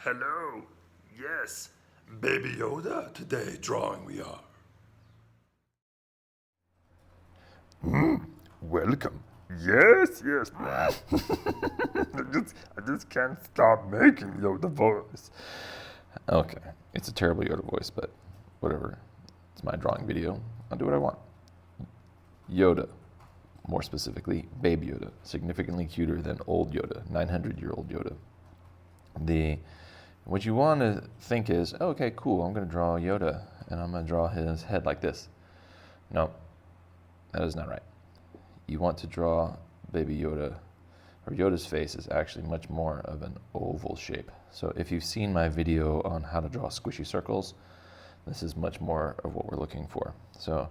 Hello. Yes. Baby Yoda today drawing we are. Welcome. Yes, yes. I just can't stop making Yoda voice. Okay, it's a terrible Yoda voice, but whatever. It's my drawing video. I'll do what I want. Yoda, more specifically, Baby Yoda, significantly cuter than old Yoda, 900-year-old Yoda. What you want to think is, oh, okay, cool, I'm going to draw Yoda, and I'm going to draw his head like this. No, that is not right. You want to draw Baby Yoda, or Yoda's face is actually much more of an oval shape. So if you've seen my video on how to draw squishy circles, this is much more of what we're looking for. So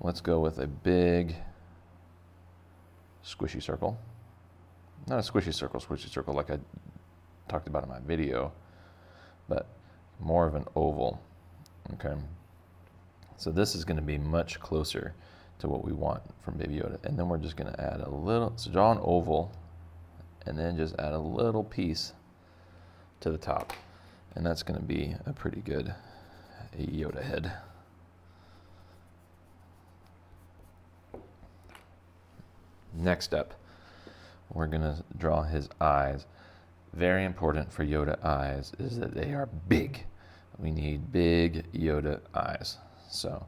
let's go with a big squishy circle. Not a squishy circle like I talked about in my video, but more of an oval, okay? So this is gonna be much closer to what we want from Baby Yoda. And then we're just gonna add a little, so draw an oval, and then just add a little piece to the top. And that's gonna be a pretty good Yoda head. Next up, we're gonna draw his eyes. Very important for Yoda eyes is that they are big. We need big Yoda eyes. So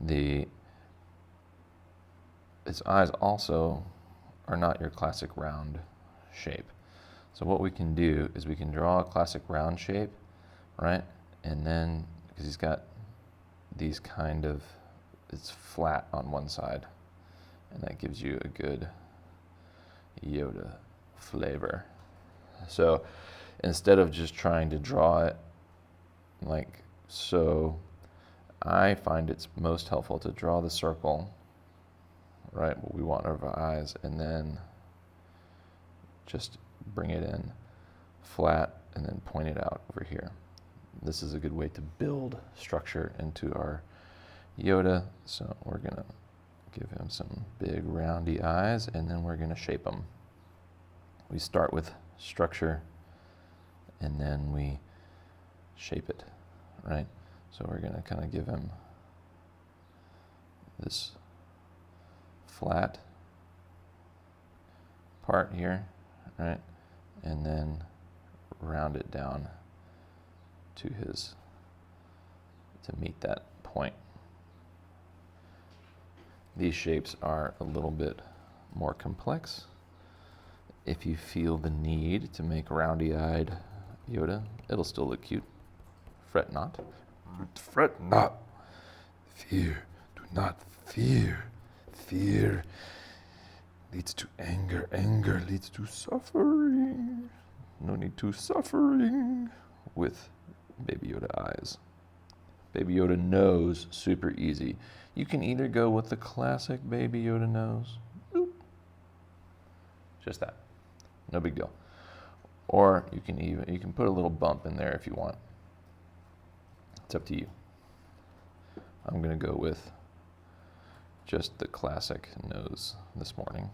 his eyes also are not your classic round shape. So what we can do is we can draw a classic round shape, right? And then, because he's got these kind of, it's flat on one side, and that gives you a good Yoda flavor. So instead of just trying to draw it like so, I find it's most helpful to draw the circle, right, what we want of our eyes, and then just bring it in flat and then point it out over here. This is a good way to build structure into our Yoda. So we're gonna give him some big roundy eyes, and then we're gonna shape them. We start with structure, and then we shape it, right? So we're gonna kind of give him this flat part here, right? And then round it down to meet that point. These shapes are a little bit more complex. If you feel the need to make roundy-eyed Yoda, it'll still look cute. Fret not. Fret not. Fear. Do not fear. Fear leads to anger. Anger leads to suffering. No need to suffering with Baby Yoda eyes. Baby Yoda nose, super easy. You can either go with the classic Baby Yoda nose, boop, just that, no big deal. Or you can put a little bump in there if you want. It's up to you. I'm gonna go with just the classic nose this morning.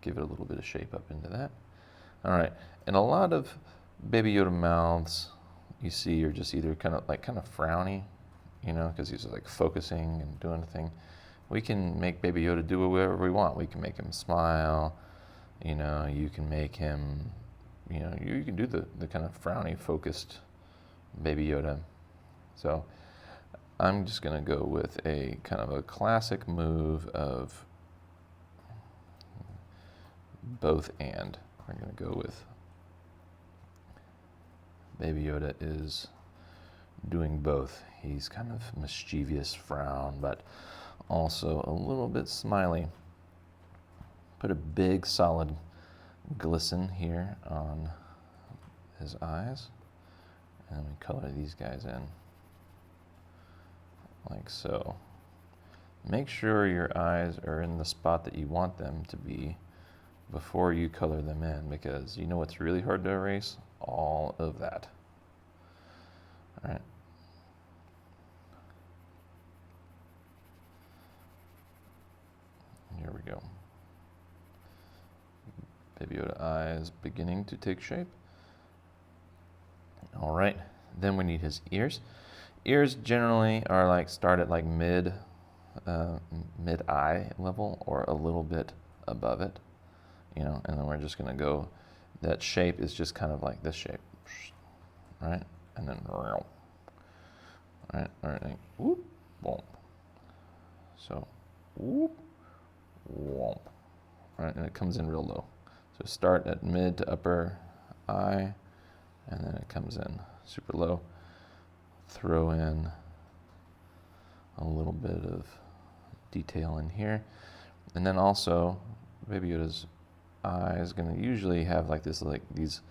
Give it a little bit of shape up into that. All right, and a lot of Baby Yoda mouths you see are just either kind of frowny, you know, because he's like focusing and doing a thing. We can make Baby Yoda do whatever we want. We can make him smile, you know, you can make him, you know, you can do the kind of frowny focused Baby Yoda. So I'm just gonna go with a kind of a classic move of both and. We're gonna go with Baby Yoda is doing both. He's kind of mischievous frown, but also a little bit smiley. Put a big solid glisten here on his eyes, and we color these guys in like so. Make sure your eyes are in the spot that you want them to be before you color them in, because you know what's really hard to erase? All of that. All right. Here we go. Baby Yoda eyes beginning to take shape. All right, then we need his ears. Ears generally are like start at like mid eye level or a little bit above it, you know, and then we're just gonna go, that shape is just kind of like this shape, right? And then, right, whoop, womp. So, whoop, womp, right? And it comes in real low. So start at mid to upper eye, and then it comes in super low. Throw in a little bit of detail in here. And then also, Baby Yoda's eye is going to usually have like this, like these,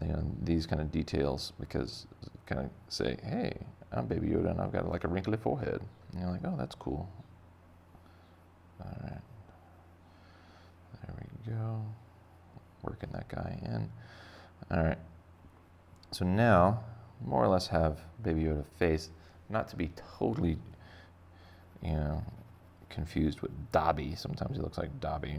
you know, these kind of details, because kind of say, hey, I'm Baby Yoda and I've got like a wrinkly forehead. And you're like, oh, that's cool. All right. There we go. Working that guy in. All right. So now, more or less have Baby Yoda face, not to be totally, you know, confused with Dobby. Sometimes he looks like Dobby,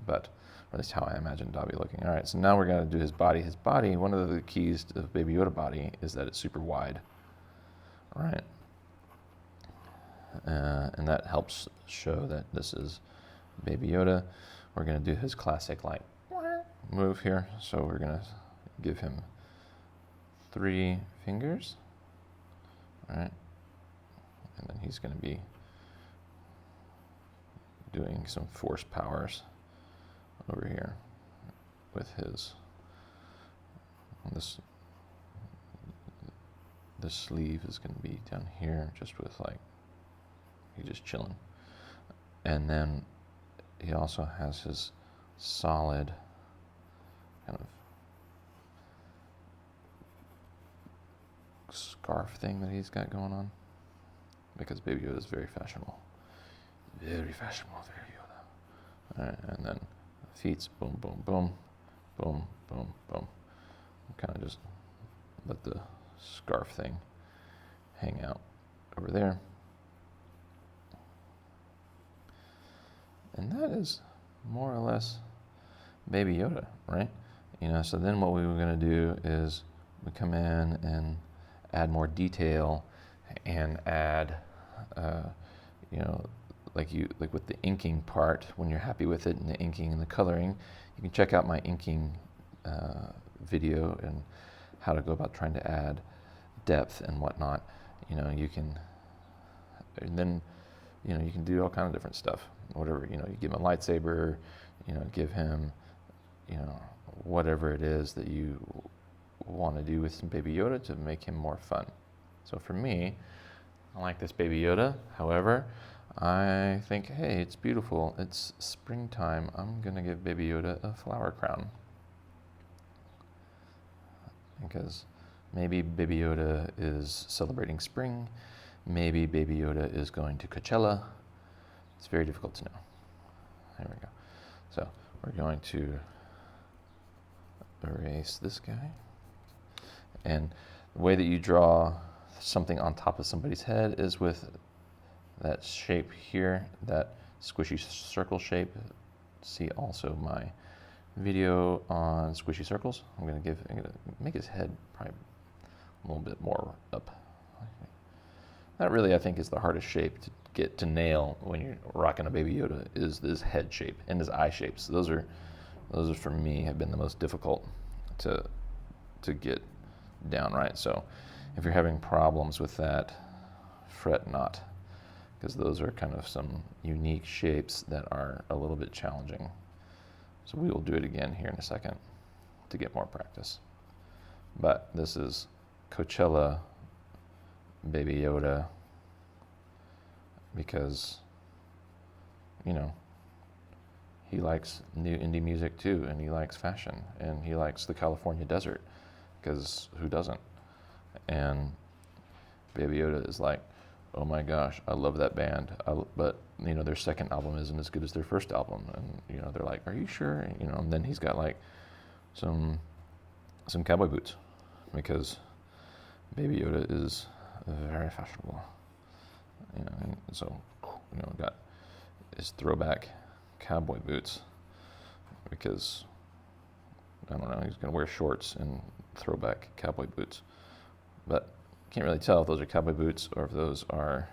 but or at least how I imagine Dobby looking. All right, so now we're going to do his body. His body, one of the keys of Baby Yoda body is that it's super wide, right? And that helps show that this is Baby Yoda. We're going to do his classic like move here. So we're going to give him 3 fingers, right? And then he's going to be doing some force powers over here with his, this sleeve is going to be down here just with like, he's just chilling. And then he also has his solid kind of scarf thing that he's got going on, because Baby Yoda is very fashionable. Very fashionable, Baby Yoda. All right, and then feet's boom, boom, boom, boom, boom, boom. Kind of just let the scarf thing hang out over there. And that is more or less Baby Yoda, right? You know, so then what we were going to do is we come in and add more detail and add, you know, like with the inking part, when you're happy with it and the inking and the coloring, you can check out my inking video and how to go about trying to add depth and whatnot. You know, you can, and then, you know, you can do all kind of different stuff. Whatever, you know, you give him a lightsaber, you know, give him, you know, whatever it is that you want to do with some Baby Yoda to make him more fun. So for me, I like this Baby Yoda. However, I think, hey, it's beautiful. It's springtime. I'm going to give Baby Yoda a flower crown. Because maybe Baby Yoda is celebrating spring. Maybe Baby Yoda is going to Coachella. It's very difficult to know. There we go. So we're going to erase this guy. And the way that you draw something on top of somebody's head is with that shape here, that squishy circle shape. See also my video on squishy circles. I'm gonna make his head probably a little bit more up. That really, I think, is the hardest shape to get to nail when you're rocking a Baby Yoda, is this head shape and his eye shapes. Those are for me have been the most difficult to get down right. So if you're having problems with that, fret not, because those are kind of some unique shapes that are a little bit challenging. So we will do it again here in a second to get more practice. But this is Coachella Baby Yoda, because, you know, he likes new indie music too, and he likes fashion, and he likes the California desert, because who doesn't? And Baby Yoda is like, oh my gosh, I love that band, but you know, their second album isn't as good as their first album, and you know, they're like, are you sure? And, you know, and then he's got like some cowboy boots, because Baby Yoda is very fashionable, you know, and so, you know, got his throwback cowboy boots, because I don't know, he's gonna wear shorts and throwback cowboy boots. But can't really tell if those are cowboy boots or if those are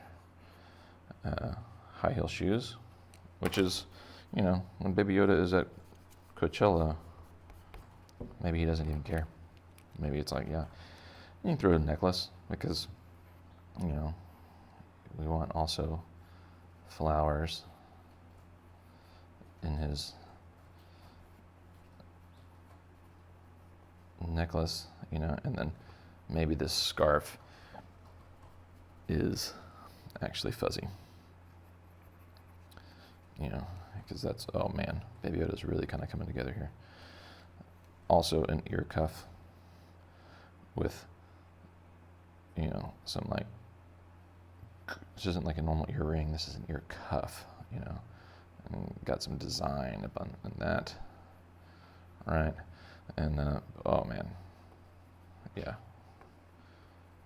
high heel shoes, which is, when Baby Yoda is at Coachella, maybe he doesn't even care. Maybe it's like, yeah, you can throw a necklace because, we want also flowers in his necklace, and then maybe this scarf is actually fuzzy. Because that's, oh man, Baby Yoda's really kind of coming together here. Also an ear cuff with, some like, this isn't like a normal earring, this is an ear cuff, and got some design up on that. All right, and oh man, yeah,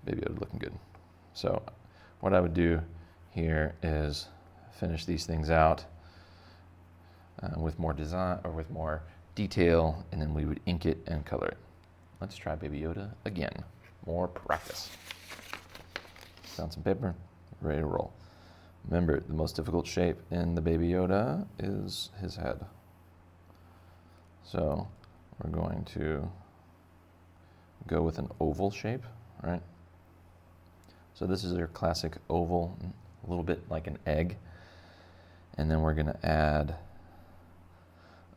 Baby Yoda looking good. So what I would do here is finish these things out with more design or with more detail, and then we would ink it and color it. Let's try Baby Yoda again. More practice. Found some paper, ready to roll. Remember, the most difficult shape in the Baby Yoda is his head. So we're going to go with an oval shape, right? So this is your classic oval, a little bit like an egg. And then we're going to add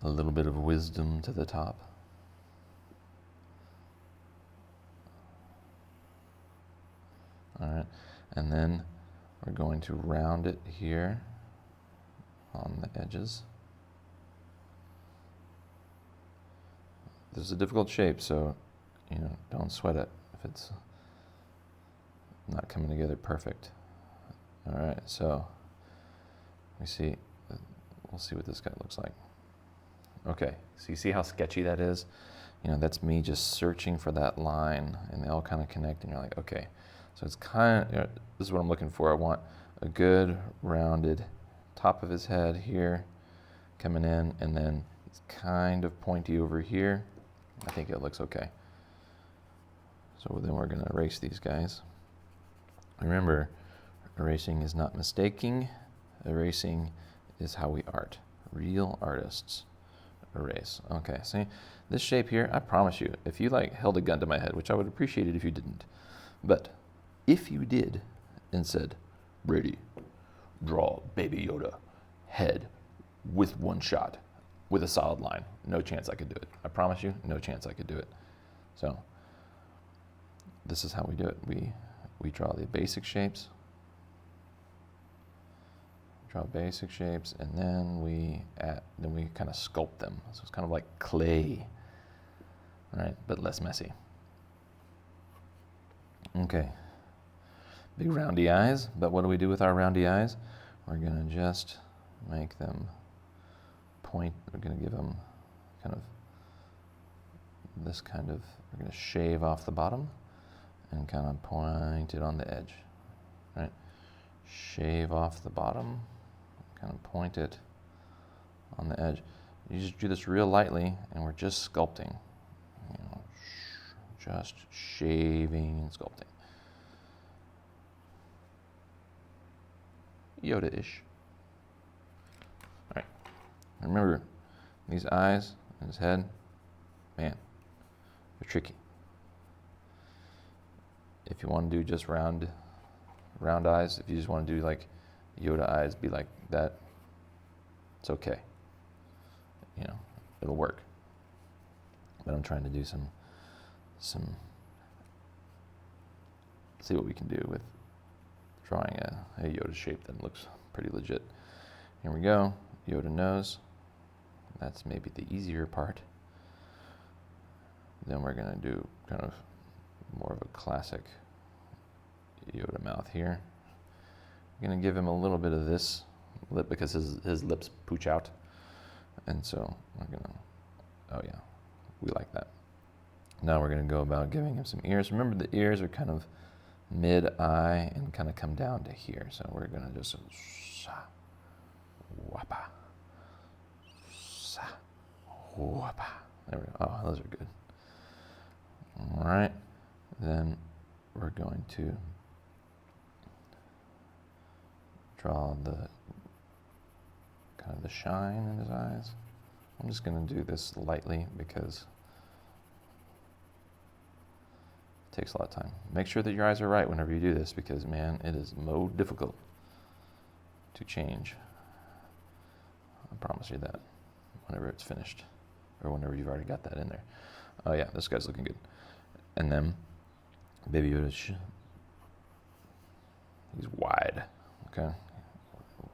a little bit of wisdom to the top. All right, and then we're going to round it here on the edges. This is a difficult shape, so don't sweat it if it's not coming together perfect. All right, so we'll see what this guy looks like. Okay, so you see how sketchy that is? That's me just searching for that line, and they all kind of connect, and you're like, okay. So it's kind of, this is what I'm looking for. I want a good rounded top of his head here coming in, and then it's kind of pointy over here. I think it looks okay. So then we're going to erase these guys. Remember, erasing is not mistaking. Erasing is how we art. Real artists erase. Okay, see, this shape here, I promise you, if you held a gun to my head, which I would appreciate it if you didn't, but if you did and said, Brady, draw Baby Yoda head with one shot, with a solid line, no chance I could do it. I promise you, no chance I could do it. So this is how we do it. We draw the basic shapes. Draw basic shapes, and then we kind of sculpt them. So it's kind of like clay, right? But less messy. Okay. Big roundy eyes, but what do we do with our roundy eyes? We're gonna just make them point. We're gonna give them kind of this kind of. We're gonna shave off the bottom and kind of point it on the edge, right? Shave off the bottom. Kind of point it on the edge. You just do this real lightly, and we're just sculpting. Just shaving and sculpting. Yoda-ish. All right. Remember, these eyes and his head, man, they're tricky. If you want to do just round eyes, if you just want to do like Yoda eyes, be like that, it's okay. It'll work. But I'm trying to do some see what we can do with drawing a Yoda shape that looks pretty legit. Here we go, Yoda nose. That's maybe the easier part. Then we're gonna do kind of more of a classic Yoda mouth here. I'm gonna give him a little bit of this lip because his lips pooch out. And so we're gonna, oh yeah, we like that. Now we're gonna go about giving him some ears. Remember, the ears are kind of mid-eye and kind of come down to here. So we're gonna just wapa, sa, wapa. There we go. Oh, those are good. right, then we're going to draw the kind of the shine in his eyes. I'm just going to do this lightly because it takes a lot of time. Make sure that your eyes are right whenever you do this because, man, it is more difficult to change. I promise you that whenever it's finished or whenever you've already got that in there. Oh yeah, this guy's looking good. And then Baby Yoda, he's wide, okay?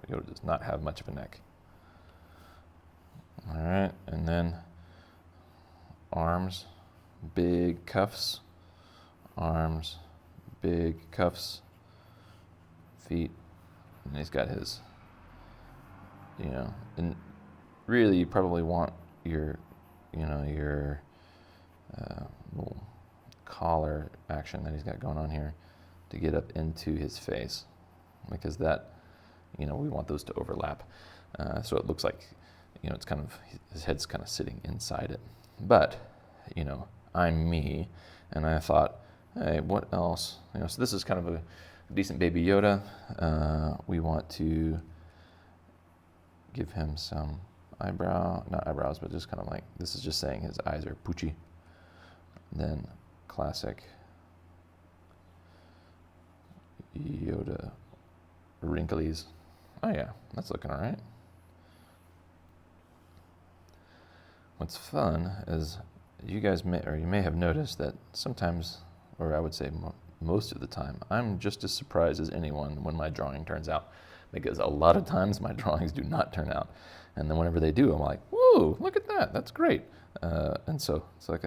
Yoda does not have much of a neck. All right, and then arms, big cuffs, arms, big cuffs, feet, and he's got his, and really you probably want your, your little collar action that he's got going on here to get up into his face because that, we want those to overlap. So it looks like, it's kind of, his head's kind of sitting inside it. But, I'm me, and I thought, hey, what else? So this is kind of a decent Baby Yoda. We want to give him some not eyebrows, but just kind of like, this is just saying his eyes are poochy. Then classic Yoda wrinklies. Oh yeah, that's looking all right. What's fun is you may have noticed that sometimes, or I would say most of the time, I'm just as surprised as anyone when my drawing turns out, because a lot of times my drawings do not turn out, and then whenever they do, I'm like, whoa, look at that, that's great. And so it's like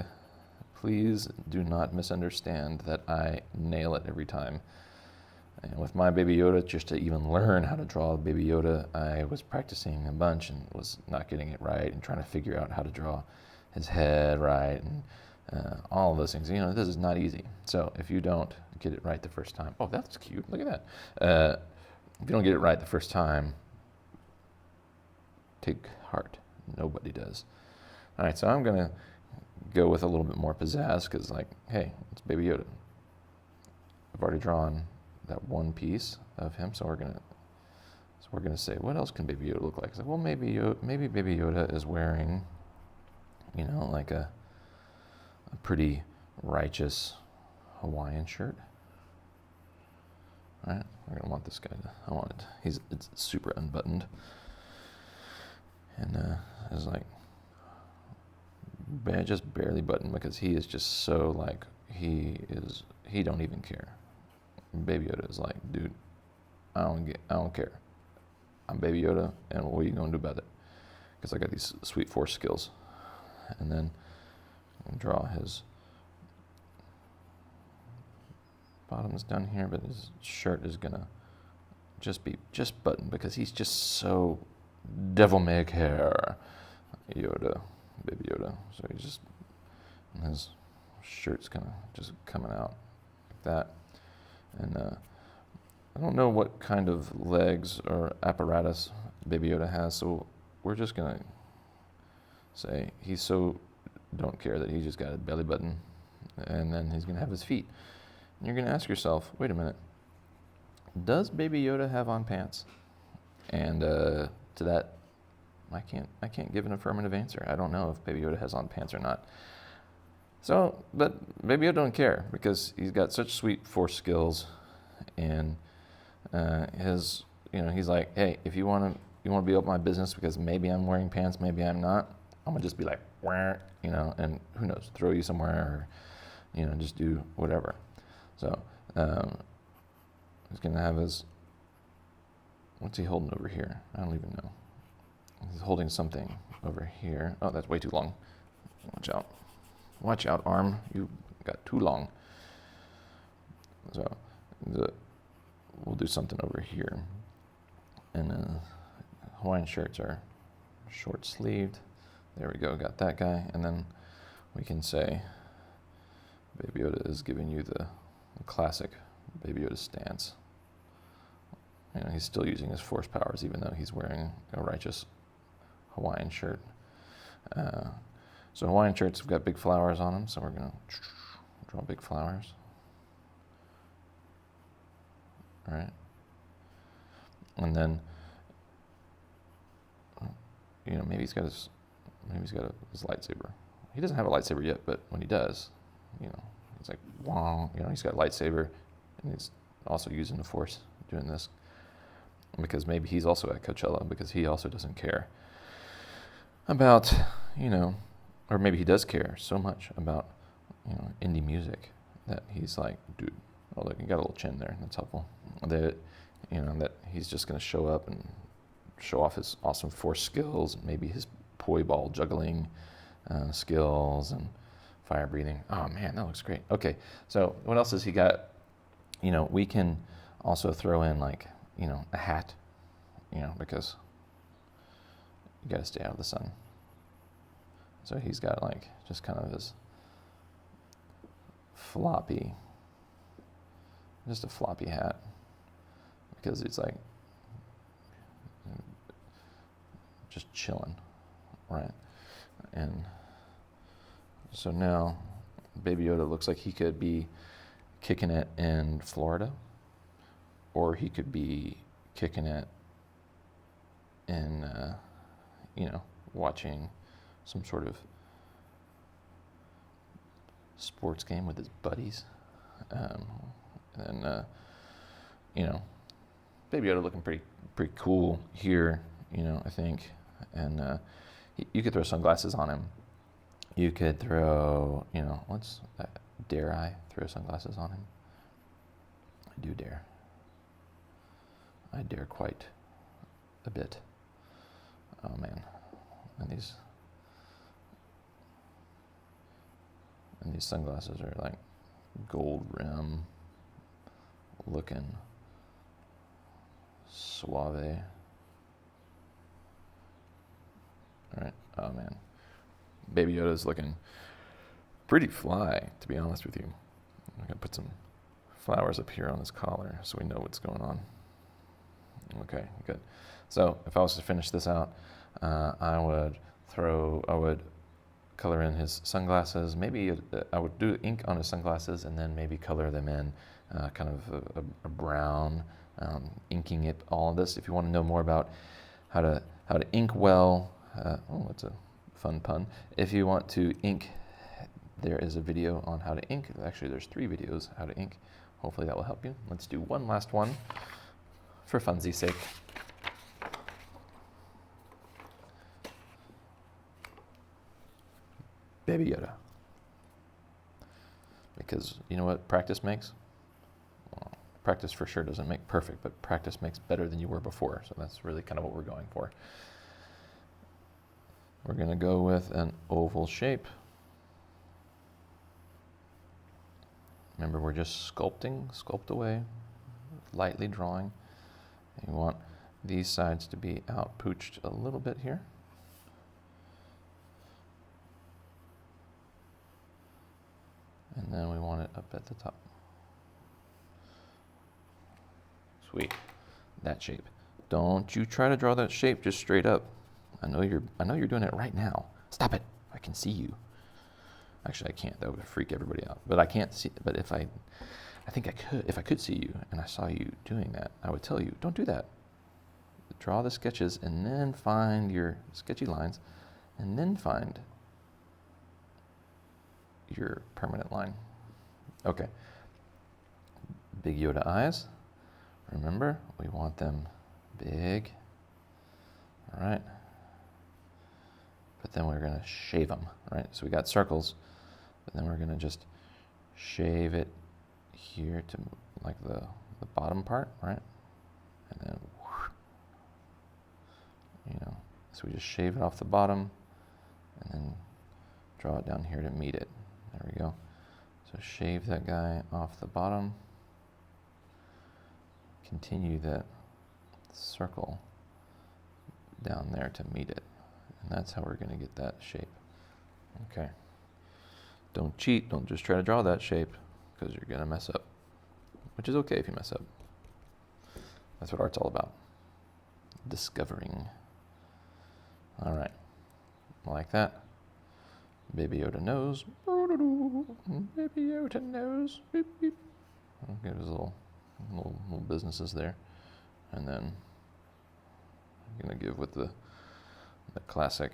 please do not misunderstand that I nail it every time. And with my Baby Yoda, just to even learn how to draw Baby Yoda, I was practicing a bunch and was not getting it right and trying to figure out how to draw his head right and all of those things. This is not easy. So if you don't get it right the first time, oh, that's cute, look at that. If you don't get it right the first time, take heart. Nobody does. All right, so I'm going to go with a little bit more pizzazz because, hey, it's Baby Yoda. I've already drawn that one piece of him, so we're gonna say, what else can Baby Yoda look like? Well, maybe Baby Yoda is wearing, like a pretty righteous Hawaiian shirt. All right, we're gonna want this guy it's super unbuttoned, and it's like just barely buttoned because he is just so he don't even care. Baby Yoda is like, dude, I don't care. I'm Baby Yoda, and what are you gonna do about it? Because I got these sweet force skills. And then draw his bottoms down here, but his shirt is gonna just buttoned because he's just so devil may care. Yoda, Baby Yoda. So his shirt's kind of just coming out like that. And I don't know what kind of legs or apparatus Baby Yoda has, so we're just gonna say he's so don't care that he just got a belly button, and then he's gonna have his feet. And you're gonna ask yourself, wait a minute, does Baby Yoda have on pants? And to that, I can't give an affirmative answer. I don't know if Baby Yoda has on pants or not. So, but Baby Yoda don't care because he's got such sweet force skills, and he's like, hey, if you want to be up my business because maybe I'm wearing pants, maybe I'm not, I'm gonna just be like, and who knows, throw you somewhere, or just do whatever. So he's gonna have what's he holding over here? I don't even know. He's holding something over here. Oh, that's way too long. Watch out, arm. You got too long. So we'll do something over here. And Hawaiian shirts are short sleeved. There we go, got that guy. And then we can say Baby Yoda is giving you the classic Baby Yoda stance. He's still using his force powers even though he's wearing a righteous Hawaiian shirt. So Hawaiian shirts have got big flowers on them, so we're gonna Draw big flowers. All right. And then, maybe he's got his lightsaber. He doesn't have a lightsaber yet, but when he does, he's like, wow, he's got a lightsaber, and he's also using the Force doing this, because maybe he's also at Coachella, because he also doesn't care about, or maybe he does care so much about, indie music that he's like, dude, oh look, you got a little chin there, that's helpful. That, that he's just going to show up and show off his awesome Force skills, and maybe his poi ball juggling skills and fire breathing. Oh man, that looks great. Okay, so what else has he got? We can also throw in like, a hat, because you got to stay out of the sun. So he's got like just kind of this just a floppy hat, because it's like just chilling, right? And so now Baby Yoda looks like he could be kicking it in Florida, or he could be kicking it in, watching some sort of sports game with his buddies. Baby Yoda looking pretty cool here, I think. And you could throw sunglasses on him. You could throw, dare I throw sunglasses on him? I do dare. I dare quite a bit. Oh man. And these sunglasses are like gold rim looking suave. All right. Oh man. Baby Yoda's looking pretty fly, to be honest with you. I'm gonna put some flowers up here on his collar so we know what's going on. Okay, good. So if I was to finish this out, I would color in his sunglasses. Maybe I would do ink on his sunglasses and then maybe color them in kind of a brown, inking it, all of this. If you want to know more about how to ink well, that's a fun pun. If you want to ink, there is a video on how to ink. Actually, there's 3 videos how to ink. Hopefully that will help you. Let's do one last one for funsies' sake. Baby Yoda. Because you know what practice makes? Well, practice for sure doesn't make perfect, but practice makes better than you were before. So that's really kind of what we're going for. We're going to go with an oval shape. Remember, we're just sculpt away, lightly drawing. And you want these sides to be out pooched a little bit here. And then we want it up at the top. Sweet, that shape. Don't you try to draw that shape just straight up. I know you're doing it right now. Stop it, I can see you. Actually, I can't, that would freak everybody out. But I can't see, but if I think I could, if I could see you and I saw you doing that, I would tell you, don't do that. Draw the sketches and then find your sketchy lines and then find your permanent line. Okay. Big Yoda eyes. Remember, we want them big. All right. But then we're going to shave them, right? So we got circles, but then we're going to just shave it here to like the bottom part, right? And then, so we just shave it off the bottom and then draw it down here to meet it. There we go. So shave that guy off the bottom. Continue that circle down there to meet it. And that's how we're going to get that shape. Okay. Don't cheat. Don't just try to draw that shape because you're going to mess up. Which is okay if you mess up. That's what art's all about. Discovering. All right. Like that. Baby Yoda knows. Baby Yoda nose. Beep, beep. I'll give his little businesses there. And then I'm going to give with the classic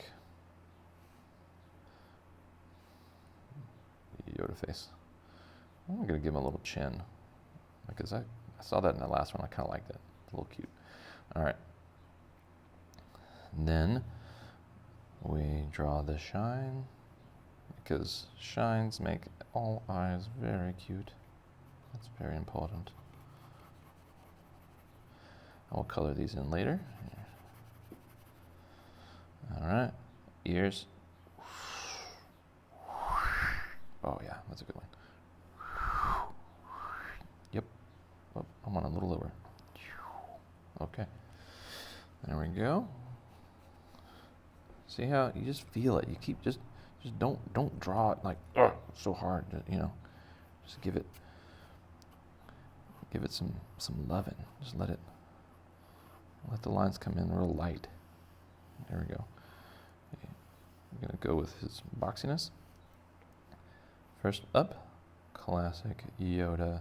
Yoda face. I'm going to give him a little chin because I saw that in the last one. I kind of liked it. It's a little cute. All right. And then we draw the shine because shines make all eyes very cute. That's very important. I will color these in later. All right, ears. Oh yeah, that's a good one. Yep. Oh, I want a little lower. Okay. There we go. See how you just feel it. You keep just don't draw it like so hard. You know, just give it some loving. Just let the lines come in real light. There we go. I'm gonna go with his boxiness. First up, classic Yoda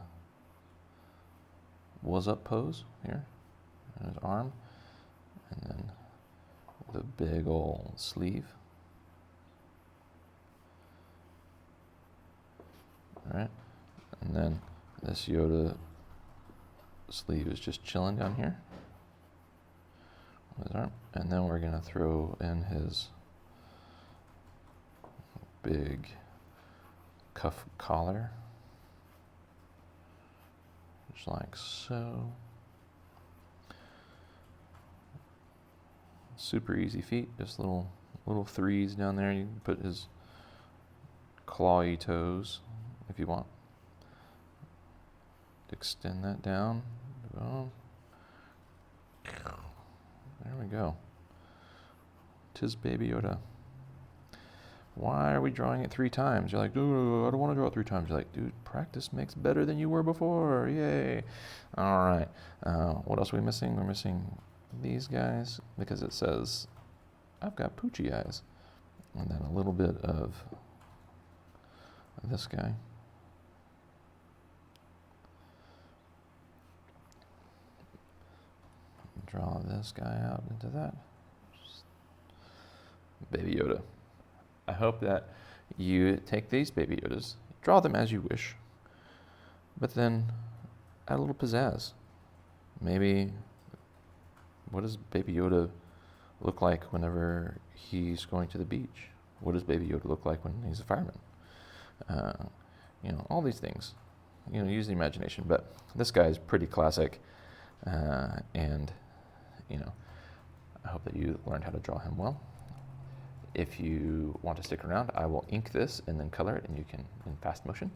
was up pose here, and his arm, and then the big old sleeve. All right, and then this Yoda sleeve is just chilling down here. His arm, and then we're gonna throw in his big cuff collar, just like so. Super easy feet, just little threes down there. You can put his clawy toes if you want. Extend that down. Boom. There we go. 'Tis Baby Yoda. Why are we drawing it 3 times? You're like, dude, I don't want to draw it 3 times. You're like, dude, practice makes better than you were before. Yay. All right. What else are we missing? We're missing these guys because it says I've got poochy eyes. And then a little bit of this guy. Draw this guy out into that. Just Baby Yoda. I hope that you take these Baby Yodas, draw them as you wish, but then add a little pizzazz. Maybe, what does Baby Yoda look like whenever he's going to the beach? What does Baby Yoda look like when he's a fireman? All these things. Use the imagination. But this guy is pretty classic, and I hope that you learned how to draw him well. If you want to stick around, I will ink this and then color it, and you can in fast motion.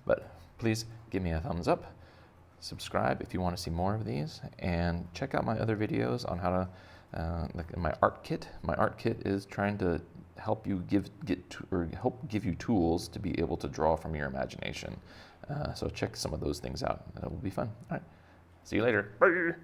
But please give me a thumbs up, subscribe if you want to see more of these, and check out my other videos on how to, like my art kit. My art kit is trying to help you help give you tools to be able to draw from your imagination. So check some of those things out. That will be fun. All right, see you later. Bye.